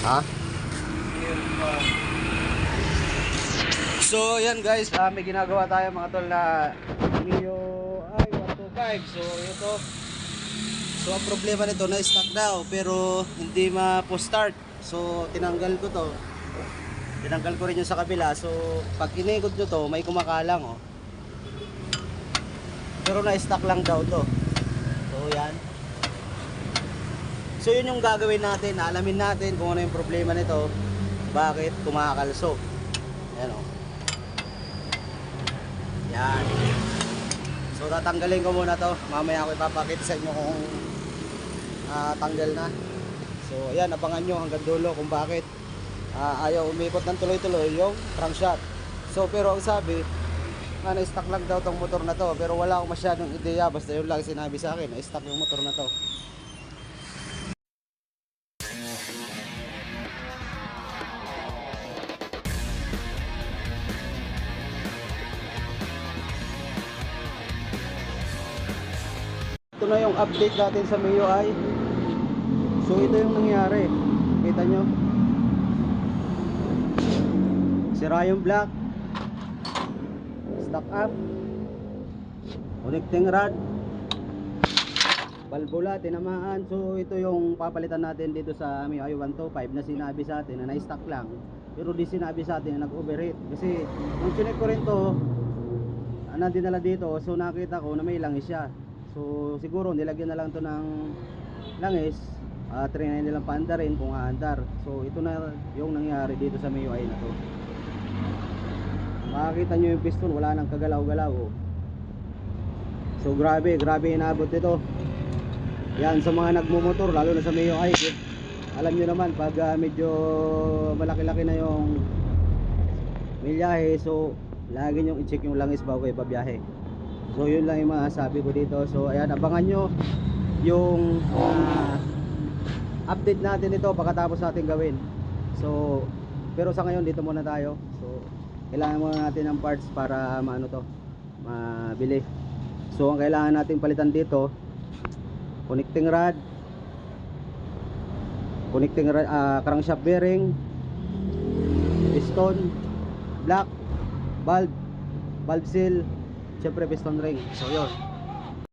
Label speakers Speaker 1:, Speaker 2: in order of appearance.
Speaker 1: Ha? So yan guys, may ginagawa tayo mga tol na Mio i125. So ito. So ang problema nito na stuck daw pero hindi ma-start. So tinanggal ko to. Tinanggal ko rin yung sa kabila. So pag inikot nyo to, may kumakalang oh. Pero na-stuck lang daw to. So yan. So yun yung gagawin natin. Alamin natin kung ano yung problema nito. Bakit kumakalso. Ayan oh. Yan. So tatanggalin ko muna to. Mamaya ako ipapakita sa inyo kung tanggal na. So ayan, abangan nyo hanggang dulo kung bakit ayaw umikot ng tuloy-tuloy yung crankshaft. So pero ang sabi na-stuck lang daw tong motor na to. Pero wala akong masyadong ideya. Basta yun lang sinabi sa akin, na-stuck yung motor na to. Ito na yung update natin sa MIUI. So ito yung nangyari. Kita nyo, sira yung block, stuck up, connecting rod, valvula tinamaan. So ito yung papalitan natin dito sa MIUI 125 na sinabi sa atin na na-stuck lang. Pero di sinabi sa atin na nag-overheat. Kasi nung chinek ko rin to, dinala dito, so nakita ko na may langis siya. So siguro nilagyan na lang to ng langis, trinay nilang paandarin kung aandar. So ito na yung nangyari dito sa MIUI na to. Makikita nyo yung piston, wala nang kagalaw-galaw oh. So grabe inaabot ito. Yan sa mga nagmumotor, lalo na sa MIUI, alam nyo naman pag medyo malaki-laki na yung milyahe, so lagi nyo i-check yung langis bago kayo babiyahe. So yun lang yung masasabi ko dito. So ayan, abangan nyo yung update natin ito pagkatapos natin gawin. So pero sa ngayon dito muna tayo. So kailangan muna natin ng parts para maano to, mabili. So ang kailangan natin palitan dito, connecting rod, crankshaft bearing, piston, block, valve seal, syempre piston ring. So yun.